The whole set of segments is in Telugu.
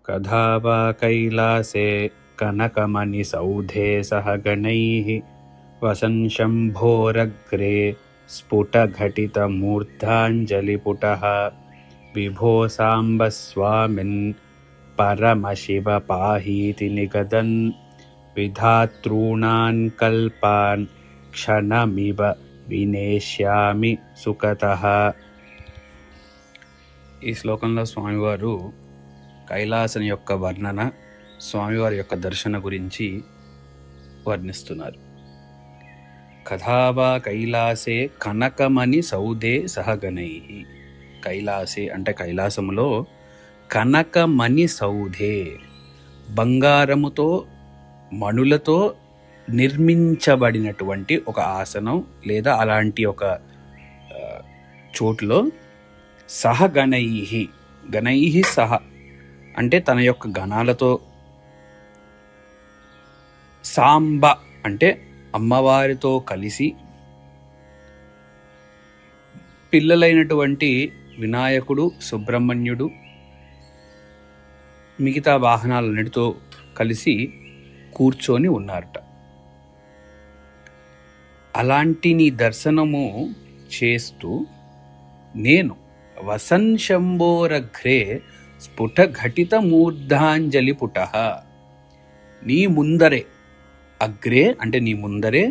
कथा वा कैलासे कनकमणिसौधे सह गणैः वसन् शम्भोरग्रे स्फुटघटितमूर्धाञ्जलिपुटः विभो साम्ब स्वामिन् परमशिव पाहीति निगदन् विधातॄणान् कल्पान् क्षणमिव వినేష్యామి సుఖతః. ఈ శ్లోకంలో స్వామివారు కైలాసం యొక్క వర్ణన, స్వామివారి యొక్క దర్శన గురించి వర్ణిస్తున్నారు. కథావా కైలాసే కనకమణి సౌదే సహగణై. కైలాసే అంటే కైలాసములో, కనకమణి సౌధే బంగారముతో మణులతో నిర్మించబడినటువంటి ఒక ఆసనం లేదా అలాంటి ఒక చోటులో సహ గణై, గణై సహ అంటే తన యొక్క గణాలతో, సాంబ అంటే అమ్మవారితో కలిసి, పిల్లలైనటువంటి వినాయకుడు, సుబ్రహ్మణ్యుడు, మిగతా వాహనాలన్నిటితో కలిసి కూర్చొని ఉన్నారట. అలాంటి నీ దర్శనము చేస్తూ నేను వసన్ శంభోరఘ్రే స్ఫుటఘటిత మూర్ధాంజలి పుటః, నీ ముందరే, అగ్రే అంటే నీ ముందరే,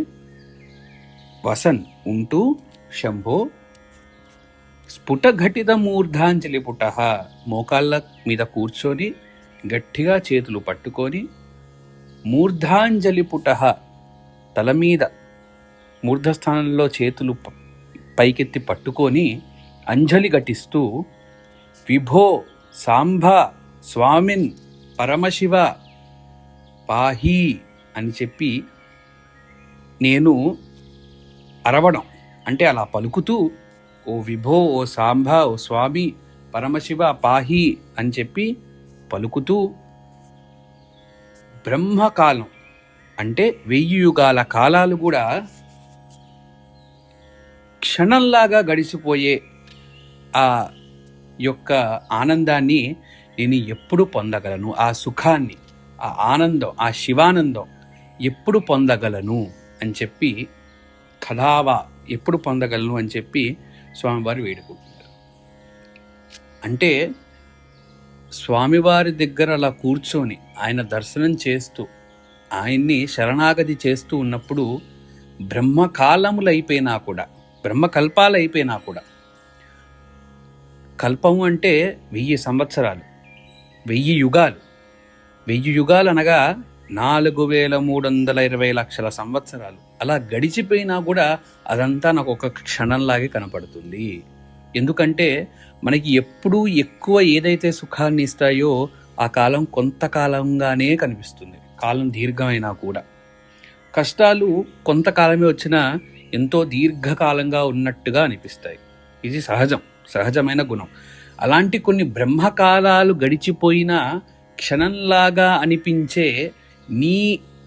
వసన్ ఉంటూ, శంభో స్ఫుటఘటిత మూర్ధాంజలి పుటః మోకాళ్ళ మీద కూర్చొని గట్టిగా చేతులు పట్టుకొని, మూర్ధాంజలి పుటః తల మీద మూర్ధస్థానంలో చేతులు పైకెత్తి పట్టుకొని అంజలి ఘటిస్తూ, విభో సాంబ స్వామిన్ పరమశివ పాహి అని చెప్పి నేను అరవడం అంటే అలా పలుకుతూ, ఓ విభో, ఓ సాంబ, ఓ స్వామి పరమశివ పాహి అని చెప్పి పలుకుతూ, బ్రహ్మకాలం అంటే 1000 యుగాల కాలాలు కూడా క్షణంలాగా గడిచిపోయే ఆ యొక్క ఆనందాన్ని నేను ఎప్పుడు పొందగలను, ఆ సుఖాన్ని, ఆ ఆనందం, ఆ శివానందం ఎప్పుడు పొందగలను అని చెప్పి, కథావా ఎప్పుడు పొందగలను అని చెప్పి స్వామివారు వేడుకుంటున్నారు. అంటే స్వామివారి దగ్గర అలా కూర్చొని ఆయన దర్శనం చేస్తూ, ఆయన్ని శరణాగతి చేస్తూ ఉన్నప్పుడు బ్రహ్మకాలములు అయిపోయినా కూడా, బ్రహ్మకల్పాలు అయిపోయినా కూడా, కల్పము అంటే 1000 సంవత్సరాలు, 1000 యుగాలు, 1000 యుగాలు అనగా 4320 లక్షల సంవత్సరాలు అలా గడిచిపోయినా కూడా అదంతా నాకు ఒక క్షణంలాగే కనపడుతుంది. ఎందుకంటే మనకి ఎప్పుడూ ఎక్కువ ఏదైతే సుఖాన్ని ఇస్తాయో ఆ కాలం కొంతకాలంగానే కనిపిస్తుంది. కాలం దీర్ఘమైనా కూడా కష్టాలు కొంతకాలమే వచ్చినా ఎంతో దీర్ఘకాలంగా ఉన్నట్టుగా అనిపిస్తాయి. ఇది సహజమైన గుణం. అలాంటి కొన్ని బ్రహ్మకాలాలు గడిచిపోయినా క్షణంలాగా అనిపించే నీ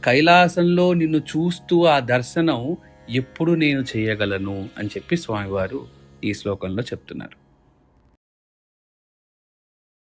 కైలాసంలో నిన్ను చూస్తూ ఆ దర్శనం ఎప్పుడు నేను చేయగలను అని చెప్పి స్వామివారు ఈ శ్లోకంలో చెప్తున్నారు.